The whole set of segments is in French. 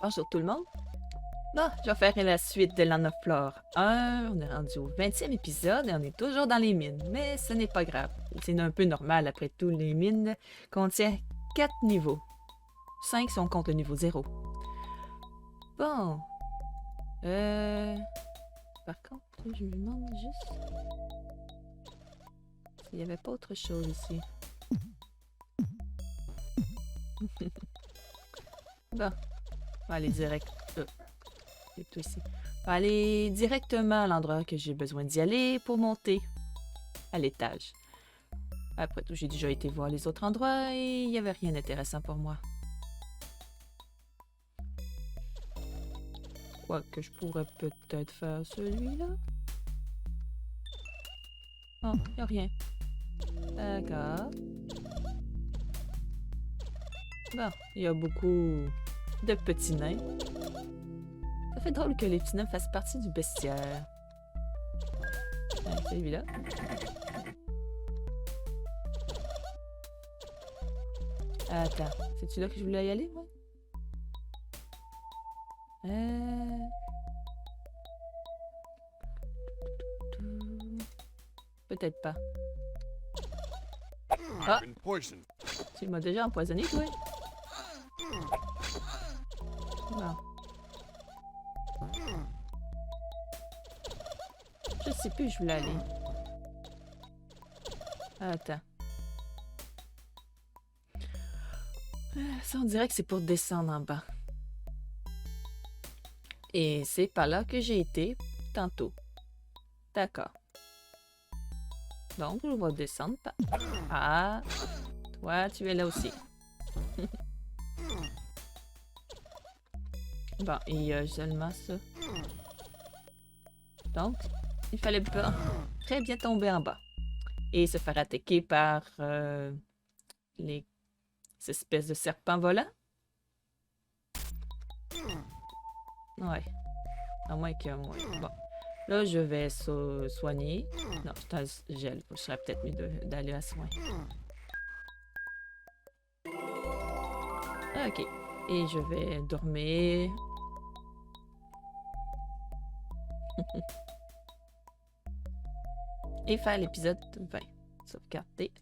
Bonjour tout le monde. Bon, je vais faire la suite de Land of Lore 1. On est rendu au 20e épisode et on est toujours dans les mines. Mais ce n'est pas grave. C'est un peu normal après tout. Les mines contiennent 4 niveaux. 5 si on compte le niveau 0. Bon. Par contre, je me demande juste s'il n'y avait pas autre chose ici. Bon. On va aller direct. C'est tout ici. On va aller directement à l'endroit que j'ai besoin d'y aller pour monter à l'étage. Après tout, j'ai déjà été voir les autres endroits et il n'y avait rien d'intéressant pour moi. Quoique je pourrais peut-être faire celui-là. Non, il n'y a rien. D'accord. Bon, il y a beaucoup de petits nains. Ça fait drôle que les petits nains fassent partie du bestiaire. Celui-là. Attends, c'est-tu là que je voulais y aller, moi? Peut-être pas. Ah! Tu m'as déjà empoisonné, toi? Bon. Je sais plus où je voulais aller. Attends. Ça, on dirait que c'est pour descendre en bas. Et c'est par là que j'ai été tantôt. D'accord. Donc, je vais descendre par... Ah! Toi, tu es là aussi. Bon, il y a seulement ça. Donc, il fallait pas très bien tomber en bas. Et se faire attaquer par les espèces de serpents volants. Ouais. À moins que moi. Bon. Là, je vais soigner. Non, c'est un gel. Je serais peut-être mieux d'aller à soin. Ok. Et je vais dormir. Et faire l'épisode 20. Sauvegarder.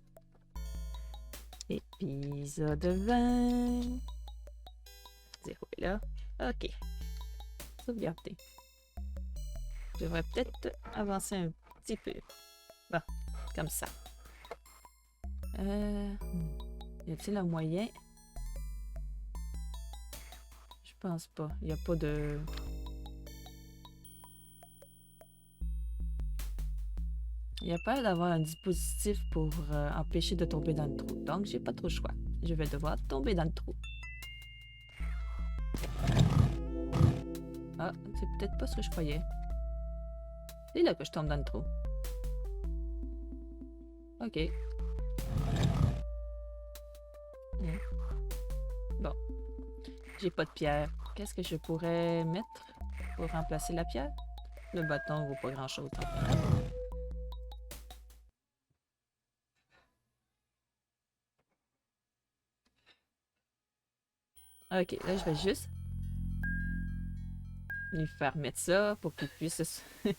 Épisode 20. 0 est là. Ok. Sauvegarder. Je devrais peut-être avancer un petit peu. Bon, comme ça. Y a-t-il un moyen? Je pense pas. Il n'y a pas de... Il n'y a pas d'avoir un dispositif pour empêcher de tomber dans le trou. Donc, j'ai pas trop le choix. Je vais devoir tomber dans le trou. Ah, c'est peut-être pas ce que je croyais. C'est là que je tombe dans le trou. Ok. Bon. J'ai pas de pierre. Qu'est-ce que je pourrais mettre pour remplacer la pierre? Le bâton vaut pas grand-chose. Ok, là, je vais juste lui faire mettre ça pour qu'il puisse... On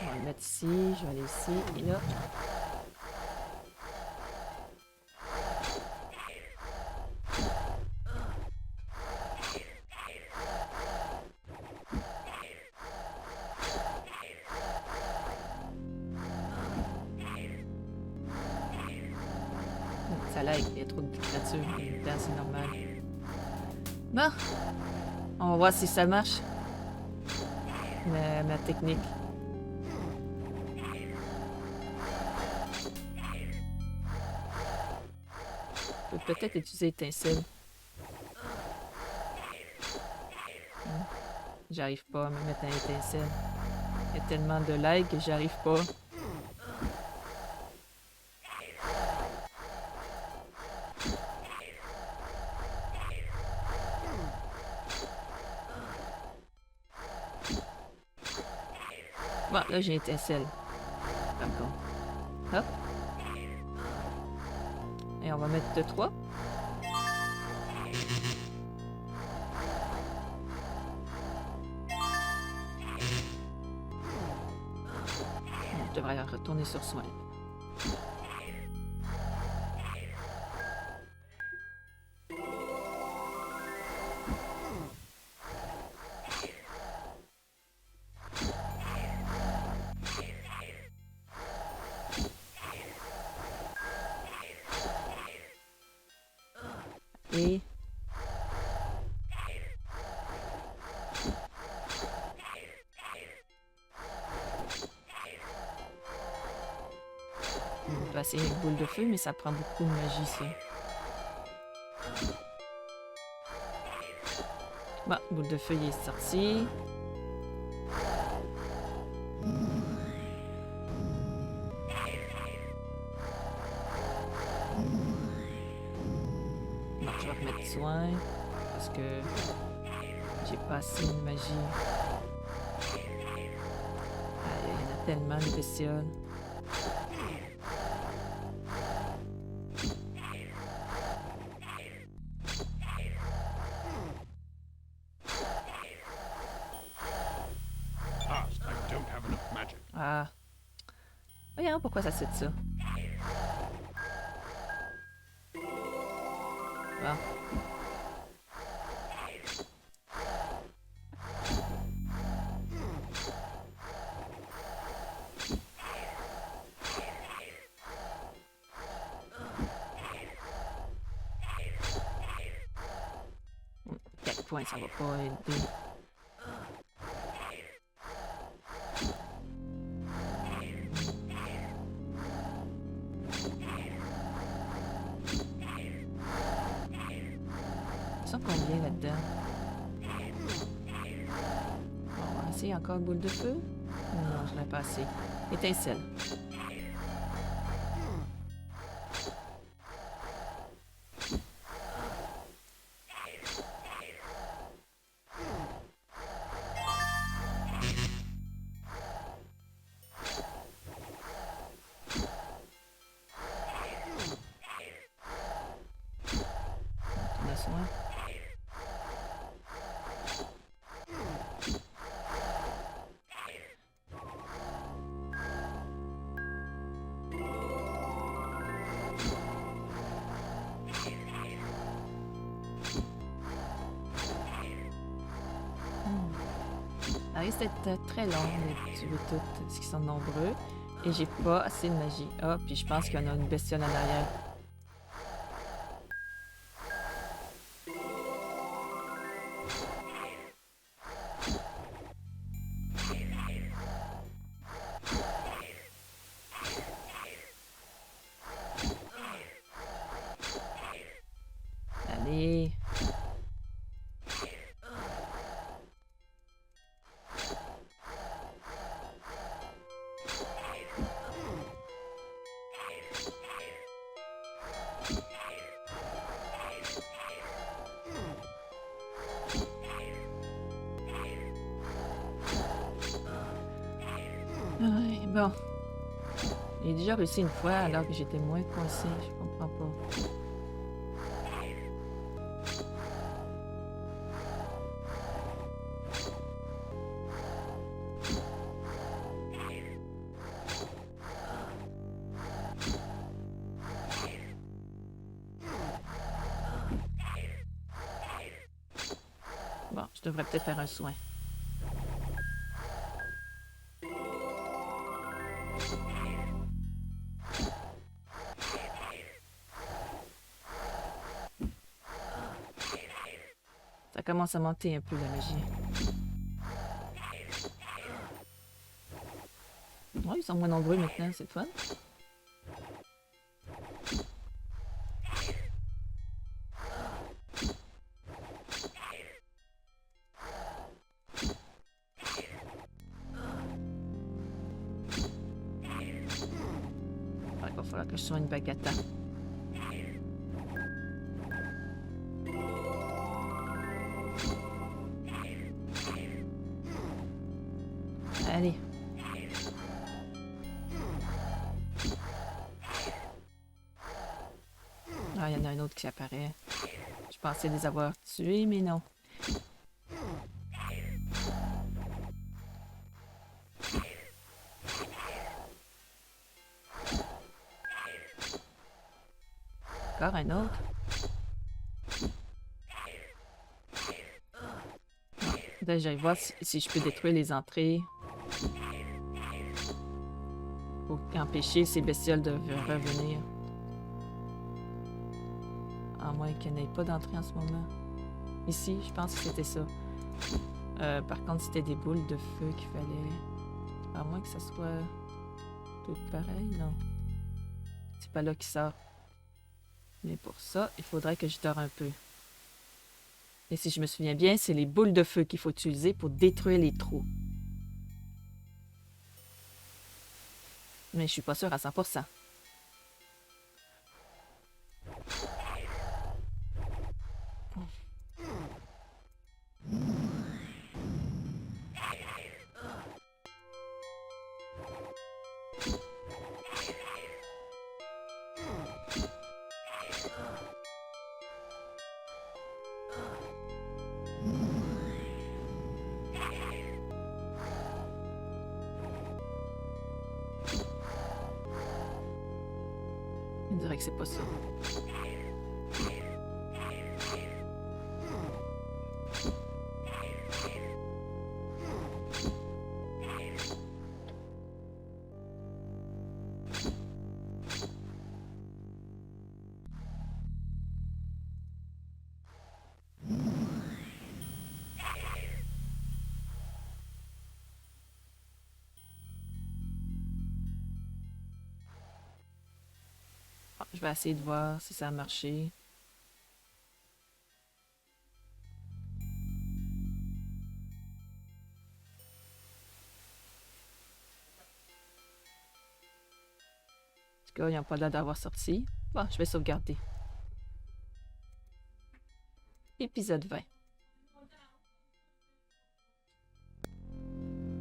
va le mettre ici, je vais aller ici, et là... Ça lag, il y a trop de créatures dedans, c'est normal. Bon, on va voir si ça marche. Ma technique. Je peux peut-être utiliser étincelle. J'arrive pas à me mettre un étincelle. Il y a tellement de lag que j'arrive pas. Bon, là j'ai étincelle. Par contre. Hop. Et on va mettre de 3. Je devrais retourner sur soin. Et... on peut essayer une boule de feu, mais ça prend beaucoup de magie, ça. Bon, boule de feu, il est sorti. Bon, je vais remettre soin, parce que j'ai pas assez de magie. Ah, il y en a tellement de bestioles. Ah. Voyons pourquoi ça cite ça. Bon. Quel point ça va pas aider. Combien là-dedans? Bon, on va essayer encore une boule de feu? Non, je l'ai pas assez. Étincelle. On a soin. Ça risque d'être très long de tuer toutes, parce qu'ils sont nombreux. Et j'ai pas assez de magie. Ah, puis je pense qu'il y en a une bestiole en arrière. Allez. Ouais, bon. J'ai déjà réussi une fois alors que j'étais moins coincée. Je comprends pas. Bon, je devrais peut-être faire un soin. Ça commence à monter un peu la magie. Ouais, ils sont moins nombreux maintenant, c'est le fun. Il va falloir que je sois une bagata. Allez. il y en a un autre qui apparaît. Je pensais les avoir tués, mais non. Encore un autre. Là, j'allais voir si je peux détruire les entrées. Pour empêcher ces bestioles de revenir. À moins qu'il n'y ait pas d'entrée en ce moment. Ici, je pense que c'était ça. Par contre, c'était des boules de feu qu'il fallait... À moins que ça soit... tout pareil, non. C'est pas là qu'il sort. Mais pour ça, il faudrait que je dors un peu. Et si je me souviens bien, c'est les boules de feu qu'il faut utiliser pour détruire les trous. Mais je suis pas sûre à 100%. On dirait que c'est pas ça. Bon, je vais essayer de voir si ça a marché. En tout cas, ils n'ont pas l'air d'avoir sorti. Bon, je vais sauvegarder. Épisode 20.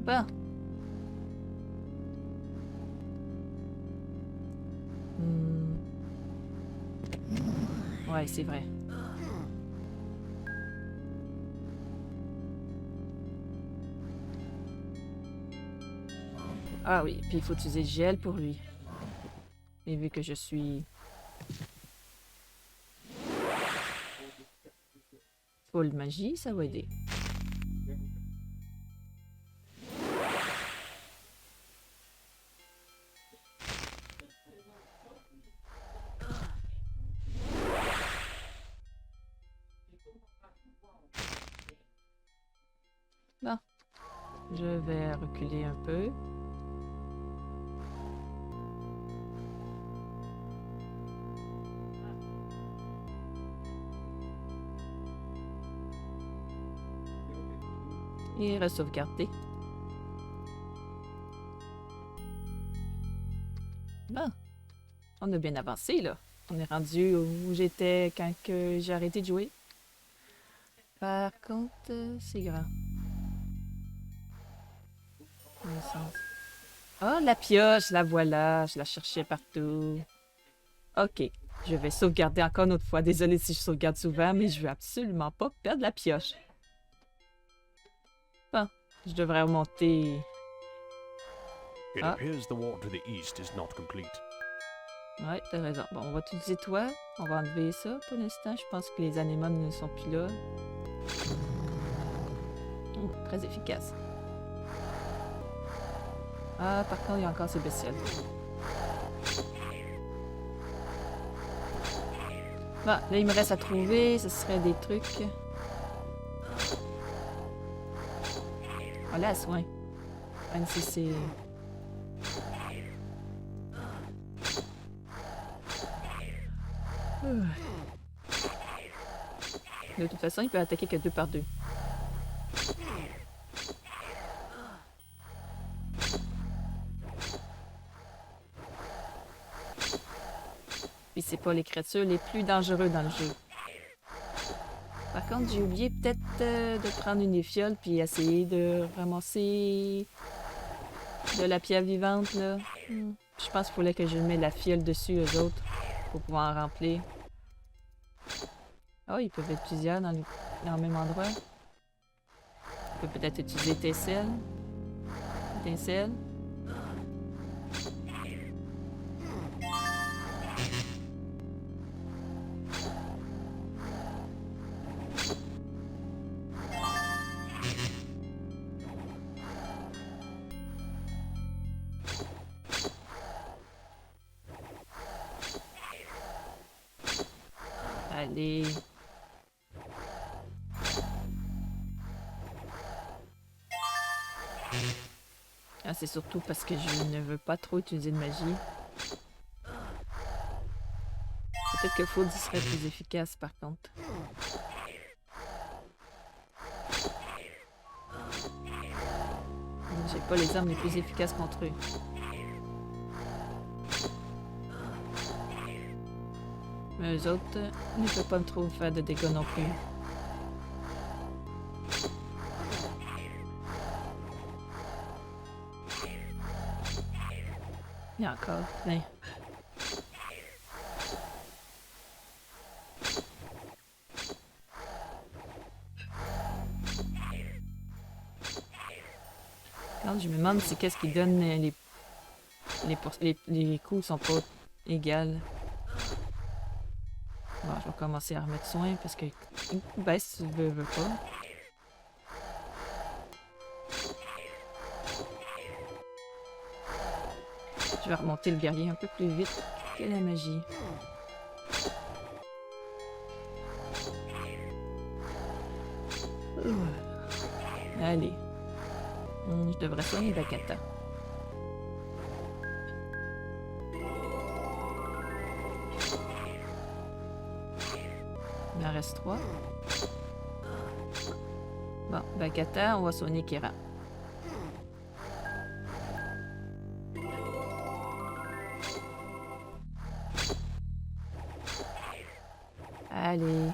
Bon. Ouais, c'est vrai. Ah oui, puis il faut utiliser le gel pour lui. Et vu que je suis... full magie, ça va aider. Bon. Je vais reculer un peu. Et re-sauvegarder. Bon. On a bien avancé, là. On est rendu où j'étais quand j'ai arrêté de jouer. Par contre, c'est grand. Ah, la pioche, la voilà. Je la cherchais partout. Ok. Je vais sauvegarder encore une autre fois. Désolée si je sauvegarde souvent, mais je veux absolument pas perdre la pioche. Bon. Je devrais remonter... It appears the walk to the east is not complete. Ouais, t'as raison. Bon, on va utiliser toi. On va enlever ça pour l'instant. Je pense que les anémones ne sont plus là. Oh, très efficace. Ah, par contre, il y a encore ces bestioles. Bon, là, il me reste à trouver. Ce serait des trucs. Voilà, à soin. Même si c'est... De toute façon, il peut attaquer que 2 par 2. Puis c'est pas les créatures les plus dangereuses dans le jeu. Par contre, j'ai oublié peut-être de prendre une fiole puis essayer de ramasser de la pierre vivante, là. Je pense qu'il fallait que je mette la fiole dessus, eux autres, pour pouvoir en remplir. Ah, ils peuvent être plusieurs dans le même endroit. On peut peut-être utiliser étincelle. Étincelle. Allez. Ah, c'est surtout parce que je ne veux pas trop utiliser de magie. Peut-être que Food serait plus efficace par contre. J'ai pas les armes les plus efficaces contre eux. Mais eux autres ne peuvent pas trop faire de dégâts non plus. Il y a encore plein. Quand je me demande c'est qu'est-ce qui donne les coups sont pas égales. Bon, je vais commencer à remettre soin parce que baisse si tu veux pas. Je vais remonter le guerrier un peu plus vite que la magie. Allez. Je devrais soigner Bakata. Il en reste 3. Bon, Bakata, on va soigner Kira. Allez.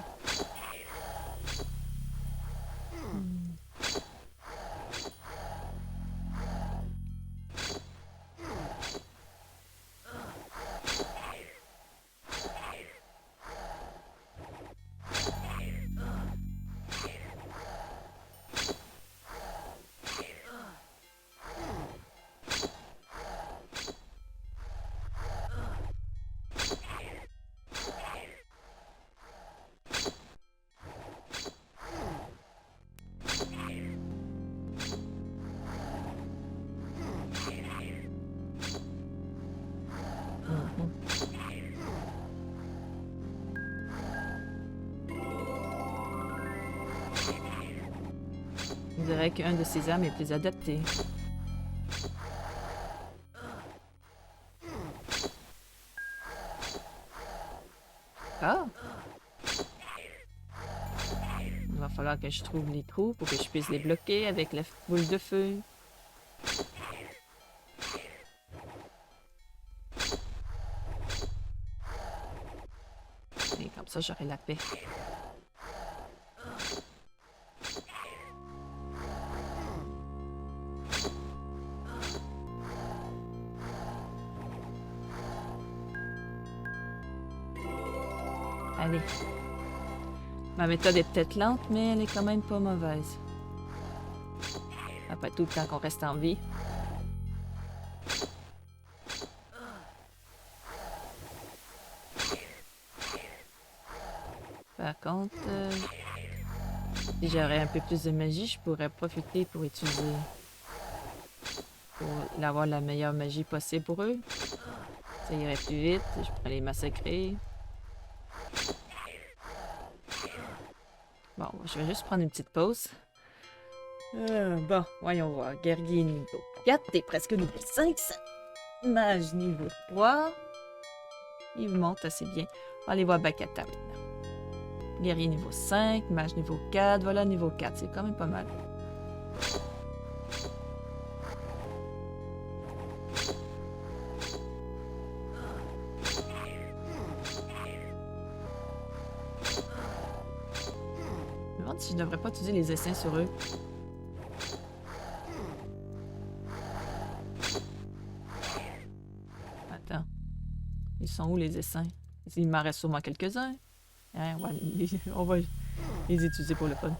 On dirait qu'un de ces armes est plus adapté. Ah! Il va falloir que je trouve les trous pour que je puisse les bloquer avec la boule de feu. Et comme ça, j'aurai la paix. Allez. Ma méthode est peut-être lente, mais elle est quand même pas mauvaise. Après tout le temps qu'on reste en vie. Par contre, si j'aurais un peu plus de magie, je pourrais profiter pour utiliser... pour avoir la meilleure magie possible pour eux. Ça irait plus vite, je pourrais les massacrer. Bon, je vais juste prendre une petite pause. Bon, voyons voir. Guerrier niveau 4, t'es presque niveau 500. Mage niveau 3. Il monte assez bien. On va aller voir Bakata maintenant. Guerrier niveau 5, mage niveau 4. Voilà, niveau 4, c'est quand même pas mal. Je me demande si je devrais pas utiliser les essaims sur eux. Attends. Ils sont où les essaims? Il m'en reste sûrement quelques-uns. Hein, on va les utiliser pour le fun.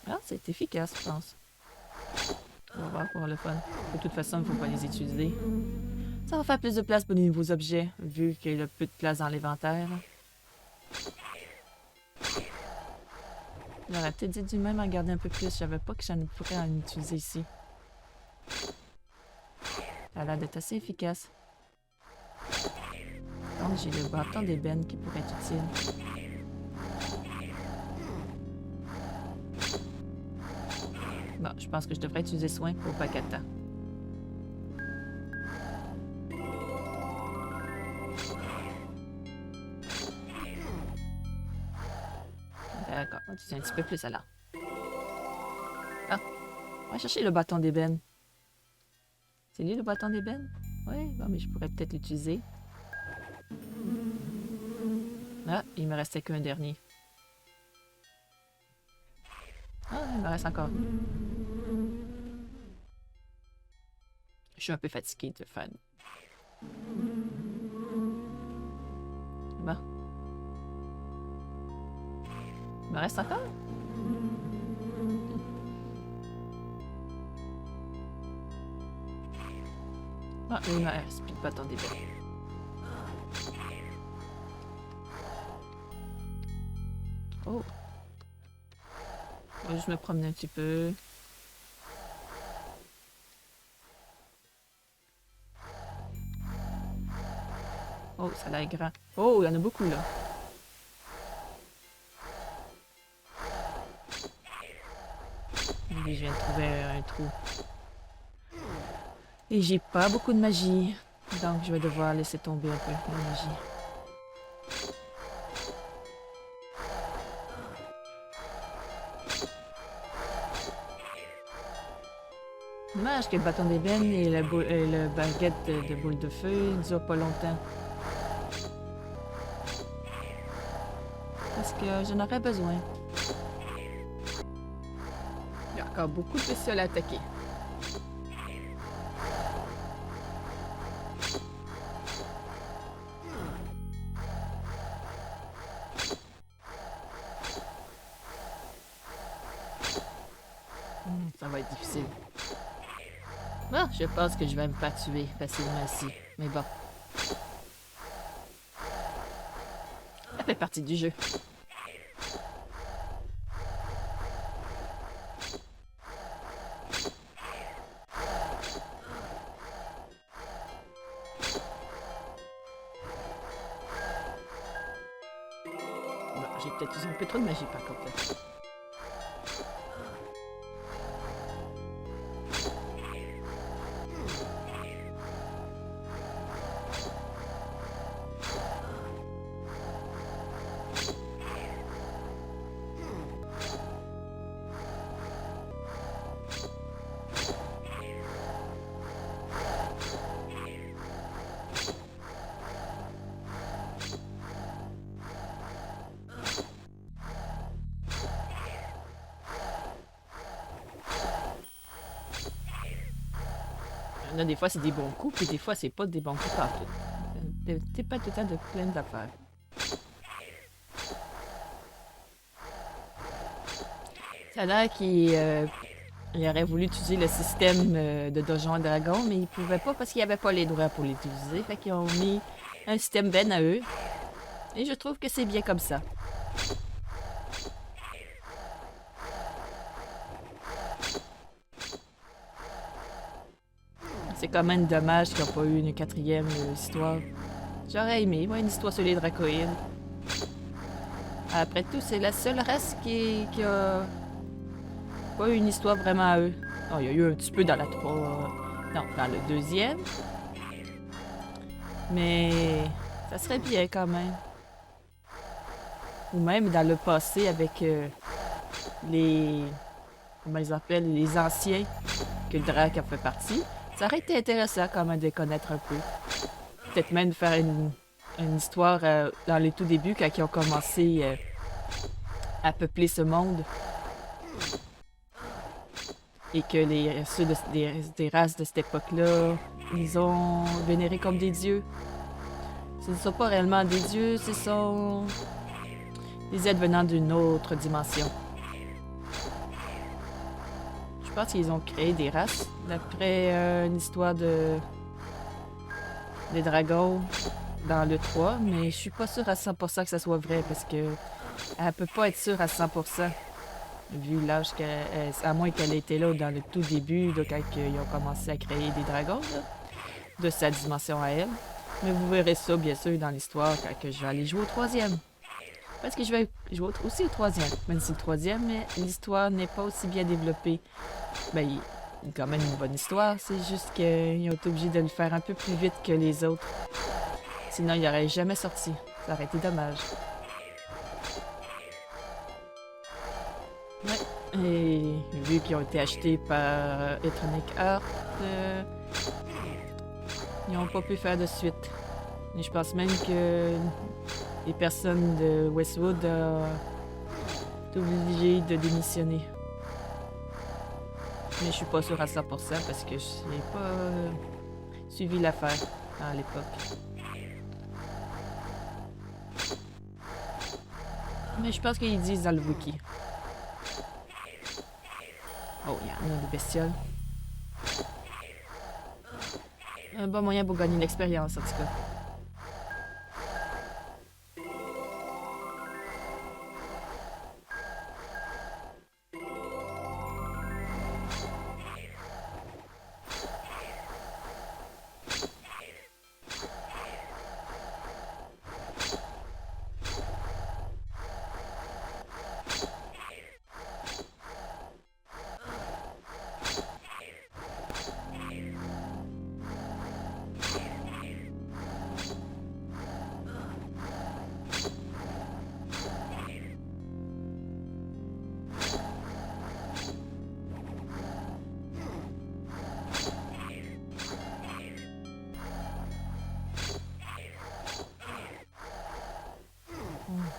Ah, c'est efficace, je pense. On va voir pour le fun. De toute façon, il ne faut pas les utiliser. Ça va faire plus de place pour les nouveaux objets, vu qu'il y a peu de place dans l'inventaire. J'aurais peut-être dit du même à garder un peu plus. Je savais pas que j'en pourrais en utiliser ici. Ça a l'air d'être assez efficace. Donc, j'ai le bâton d'ébène qui pourrait être utile. Bon, je pense que je devrais utiliser soin pour Pakata. D'accord, on utilise un petit peu plus alors. Ah, on va chercher le bâton d'ébène. C'est lui le bâton d'ébène? Oui, bon, mais je pourrais peut-être l'utiliser. Ah, il me restait qu'un dernier. Ah, il me reste encore. Je suis un peu fatiguée de fan. Bon. Il me reste encore? Ah, il me reste plus de bâton d'ébène. Oh. Je vais juste me promener un petit peu. Oh, ça a l'air grand. Oh, il y en a beaucoup là. Et je viens de trouver un trou. Et j'ai pas beaucoup de magie. Donc je vais devoir laisser tomber un peu la magie. Dommage que le bâton d'ébène et le baguette de boule de feu ne durent pas longtemps. Parce que j'en aurais besoin. Il y a encore beaucoup de bestioles à attaquer. Ça va être difficile. Bon, je pense que je vais me faire tuer facilement ici. Mais bon. Ça fait partie du jeu. Bon, j'ai peut-être usé un peu trop de magie par contre. Là. Là, des fois, c'est des bons coups, puis des fois, c'est pas des bons coups partout. T'es pas tout le temps de plein d'affaires. Ça a l'air qu'il aurait voulu utiliser le système de Donjons et Dragons, mais il pouvait pas parce qu'il n'y avait pas les droits pour l'utiliser. Fait qu'ils ont mis un système ben à eux. Et je trouve que c'est bien comme ça. C'est quand même dommage qu'ils n'ont pas eu une quatrième histoire. J'aurais aimé, moi, une histoire sur les dracoïdes. Après tout, c'est la seule race qui a pas eu une histoire vraiment à eux. Oh, il y a eu un petit peu dans la 3... Non, dans le deuxième. Mais ça serait bien quand même. Ou même dans le passé avec les... Comment ils appellent? Les anciens, que le drac a fait partie. Ça aurait été intéressant quand même de connaître un peu. Peut-être même de faire une histoire dans les tout débuts, quand ils ont commencé à peupler ce monde. Et que ceux des races de cette époque-là ils ont vénérés comme des dieux. Ce ne sont pas réellement des dieux, ce sont des êtres venant d'une autre dimension. Je pense qu'ils ont créé des races d'après une histoire de des dragons dans le 3, mais je suis pas sûre à 100% que ça soit vrai parce que elle peut pas être sûre à 100%. Vu l'âge qu'elle... À moins qu'elle ait été là dans le tout début, là, quand ils ont commencé à créer des dragons, là, de sa dimension à elle. Mais vous verrez ça, bien sûr, dans l'histoire, quand que je vais aller jouer au 3e. Parce que je vais jouer aussi au 3e. Même si le 3e, l'histoire n'est pas aussi bien développée. Ben, il y a quand même une bonne histoire, c'est juste qu'ils ont été obligés de le faire un peu plus vite que les autres. Sinon, il n'aurait jamais sorti. Ça aurait été dommage. Ouais. Et vu qu'ils ont été achetés par Electronic Arts, ils n'ont pas pu faire de suite. Et je pense même que les personnes de Westwood ont été obligées de démissionner. Mais je suis pas sûre à 100% parce que je n'ai pas suivi l'affaire à l'époque. Mais je pense qu'ils disent dans le wiki. Oh, il y en a des bestioles. Un bon moyen pour gagner l'expérience, en tout cas.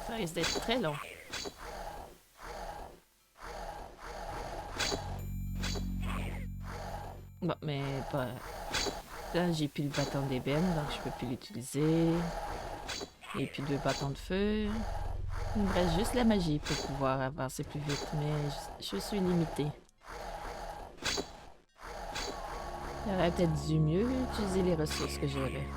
Ça risque d'être très long. Bon, mais pas... Là, j'ai plus le bâton d'ébène, donc je peux plus l'utiliser. Et puis 2 bâtons de feu. Il me reste juste la magie pour pouvoir avancer plus vite, mais je suis limitée. Il aurait peut-être dû mieux utiliser les ressources que j'avais.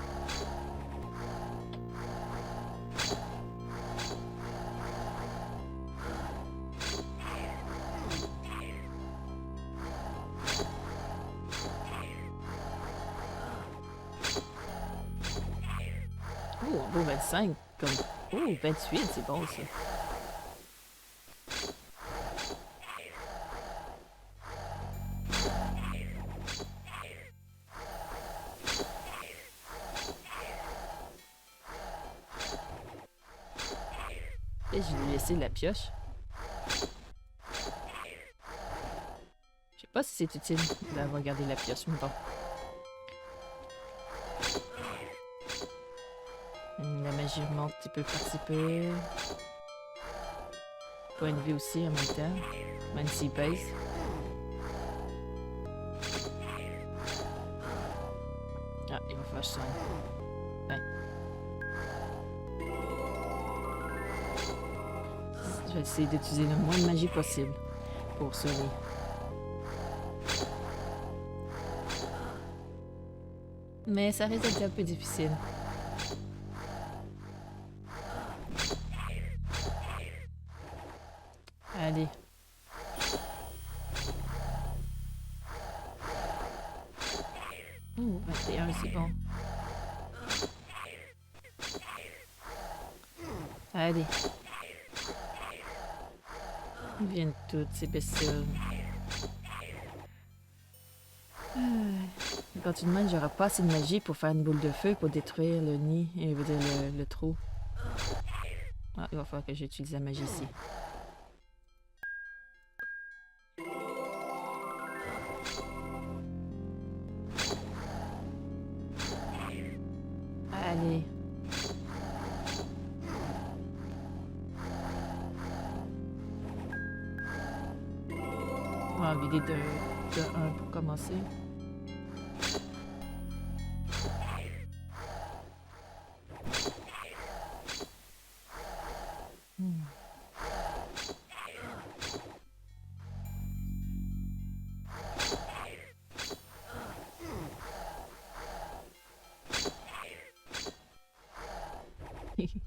Oh, un beau 25. Comme... Oh, 28, c'est bon ça. Et je lui ai laissé la pioche. Je sais pas si c'est utile d'avoir gardé la pioche, mais bon. La magie remonte petit peu par petit peu. Point de vie aussi en même temps. Même s'il pèse. Ah, il va falloir que je soigne. Ouais. Je vais essayer d'utiliser le moins de magie possible pour soigner. Mais ça risque d'être un peu difficile. Allez. Ouh, 21, c'est bon. Allez. Ils viennent toutes ces bestioles. Continuellement, j'aurai pas assez de magie pour faire une boule de feu pour détruire le nid, et veut dire le trou. Ah, il va falloir que j'utilise la magie ici. Allez. On va en vider de 1 pour commencer.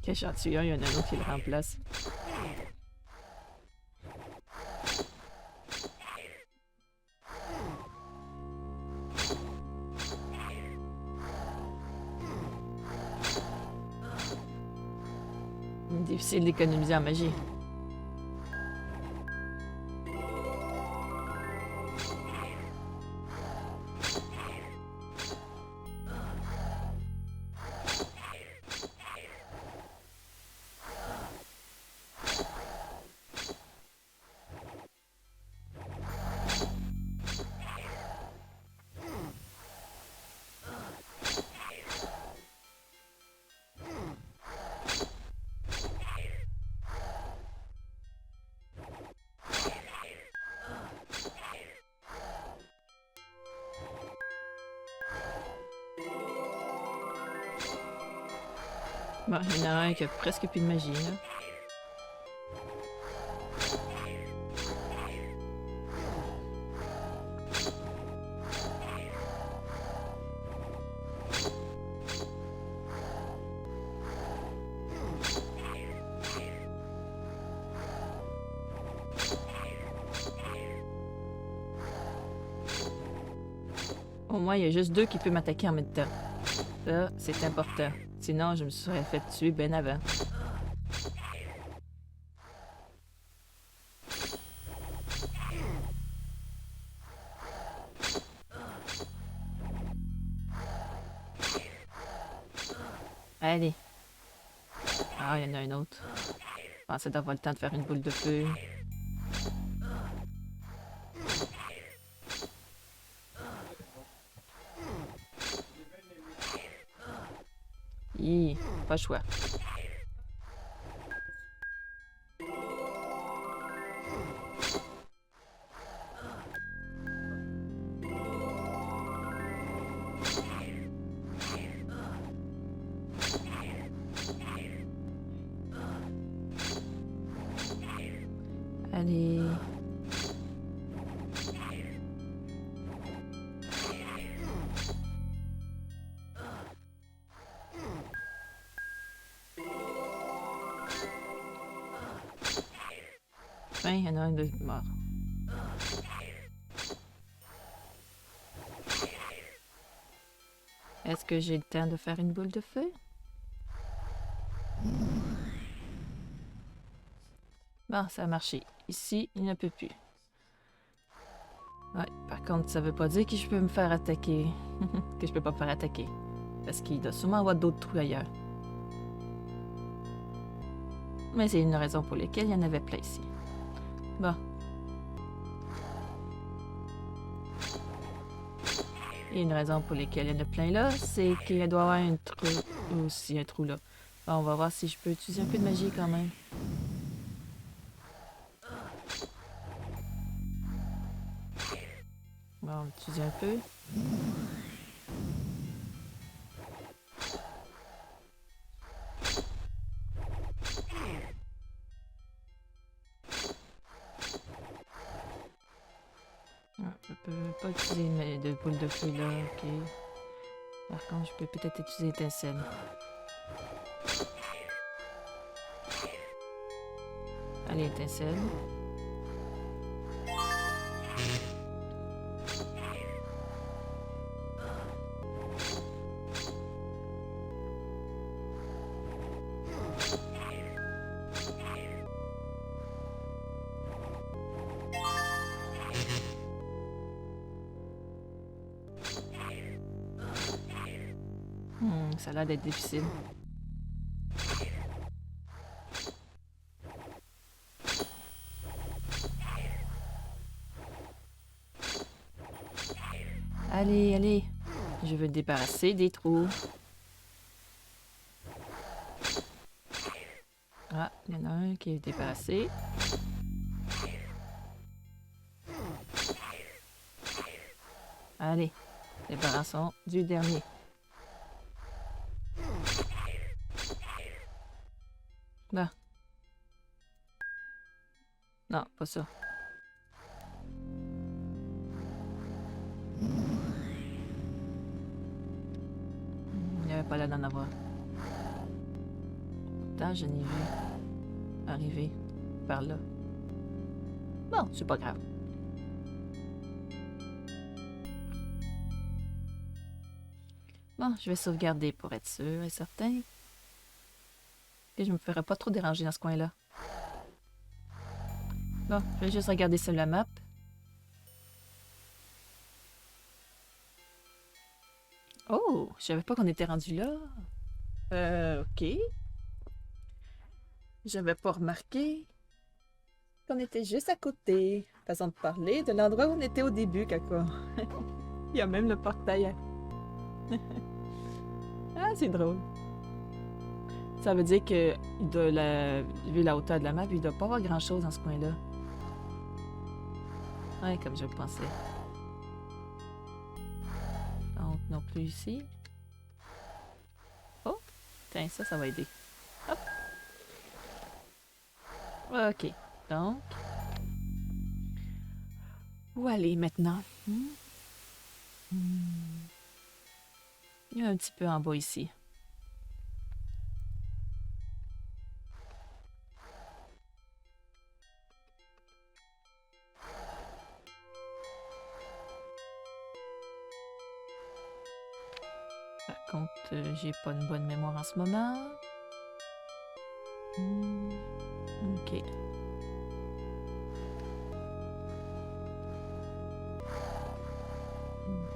Quand j'en tue un, il y en a un autre qui le remplace. Difficile d'économiser en magie. Bon, il y en a un qui a presque plus de magie, là. Au moins, il y a juste deux qui peuvent m'attaquer en même temps. Ça, c'est important. Sinon, je me serais fait tuer bien avant. Allez. Ah, il y en a un autre. Je pensais d'avoir le temps de faire une boule de feu. Hi, pas le choix. Allez. Enfin, il y en a un de mort. Est-ce que j'ai le temps de faire une boule de feu? Bon, ça a marché. Ici, il ne peut plus. Ouais, par contre, ça veut pas dire que je peux me faire attaquer. Que je peux pas me faire attaquer. Parce qu'il doit sûrement avoir d'autres trous ailleurs. Mais c'est une raison pour laquelle il y en avait plein ici. Bon. Et une raison pour laquelle il y en a plein là, c'est qu'il doit y avoir un trou aussi, un trou là. Bon, on va voir si je peux utiliser un peu de magie quand même. Bon, on va utiliser un peu. Je peux pas utiliser de boule de feu là, ok. Par contre, je peux peut-être utiliser étincelle. Allez, étincelle. Ça a l'air d'être difficile. Allez, allez. Je veux me débarrasser des trous. Ah, il y en a un qui est débarrassé. Allez, débarrassons du dernier. Là. Non, pas ça. Il n'y avait pas l'air d'en avoir. pourtant, je n'ai vu arriver par là. Bon, c'est pas grave. Bon, je vais sauvegarder pour être sûr et certain que je me ferai pas trop déranger dans ce coin-là. Bon, je vais juste regarder sur la map. Oh, je savais pas qu'on était rendu là. Ok. J'avais pas remarqué qu'on était juste à côté. Façon de parler de l'endroit où on était au début, Caca. Il y a même le portail. Ah, c'est drôle. Ça veut dire que, vu la hauteur de la map, il doit pas avoir grand-chose dans ce coin-là. Ouais, comme je le pensais. Donc, non plus ici. Oh! Tiens, ça va aider. Hop! Ok. Donc... Où aller maintenant? Il y a un petit peu en bas ici. Par contre, j'ai pas une bonne mémoire en ce moment. Ok.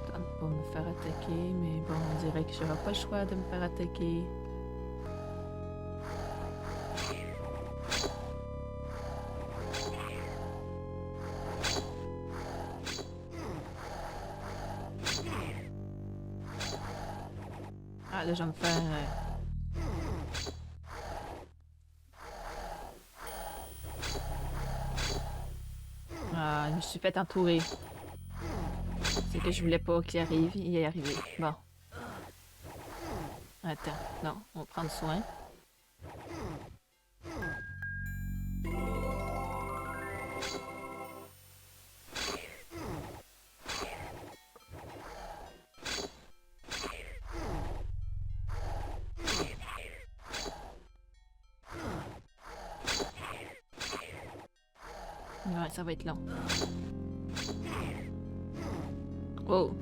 Tente pas me faire attaquer, mais bon, on dirait que j'aurai pas le choix de me faire attaquer. Ah, là, je vais me faire... Ah, je me suis fait entourer. C'est que je voulais pas qu'il arrive. Il est arrivé. Bon. Attends. Non, on va prendre soin. Ouais, ça va être long. Oh!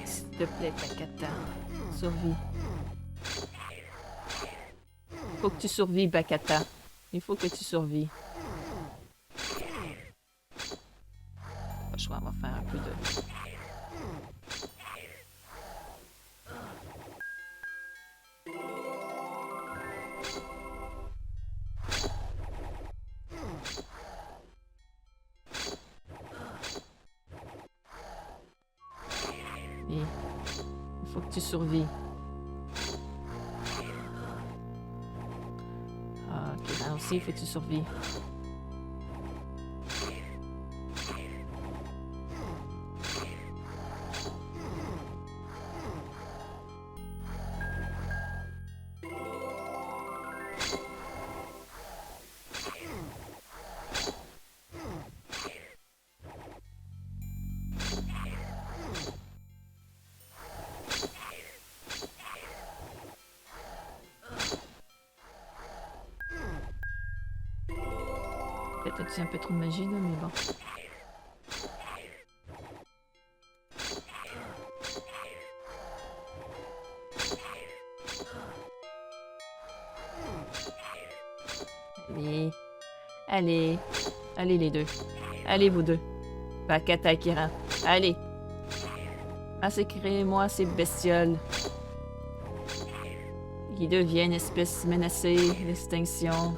S'il te plaît, Bakata. Survis. Faut que tu survives, Bakata. Il faut que tu survives. Pas le choix, on va faire un peu de... Et il faut que tu survives. Ah, ok, là aussi, il faut que tu survives. Peut-être que c'est un peu trop de magie, là, mais bon. Allez. Allez. Allez, les deux. Allez, vous deux. Bakata et Kiran. Allez. Massacrez-moi ces bestioles. Qui deviennent espèces menacées d'extinction.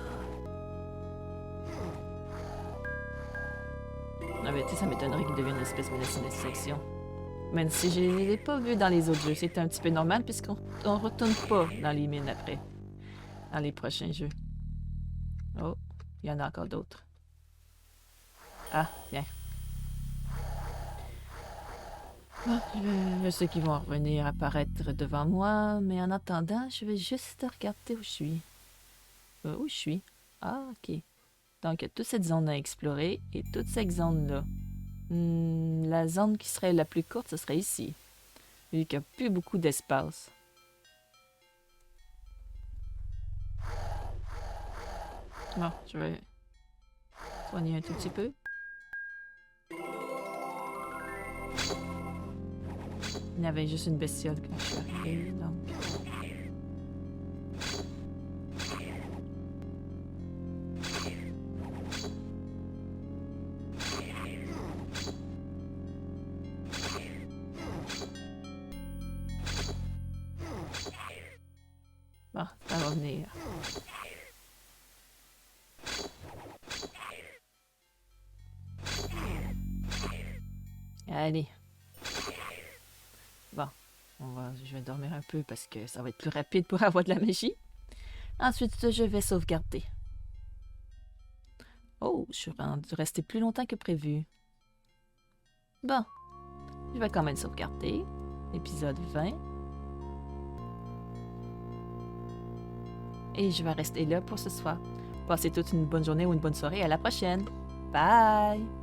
Ah ben, tu sais, ça m'étonnerait qu'ils deviennent une espèce menacée d'extinction. Même si je les ai pas vus dans les autres jeux, c'est un petit peu normal puisqu'on retourne pas dans les mines après. Dans les prochains jeux. Oh, il y en a encore d'autres. Ah, bien. Ah, je sais qu'ils vont revenir apparaître devant moi, mais en attendant, je vais juste regarder où je suis. Où je suis? Ah, ok. Donc, il y a toute cette zone à explorer et toute cette zone-là. La zone qui serait la plus courte, ce serait ici, vu qu'il n'y a plus beaucoup d'espace. Bon, je vais soigner un tout petit peu. Il y avait juste une bestiole quand je suis arrivée, donc... Bon, ça va venir. Allez. Bon, je vais dormir un peu parce que ça va être plus rapide pour avoir de la magie. Ensuite, je vais sauvegarder. Oh, je suis restée plus longtemps que prévu. Bon, je vais quand même sauvegarder. Épisode 20. Et je vais rester là pour ce soir. Passez toute une bonne journée ou une bonne soirée. À la prochaine. Bye!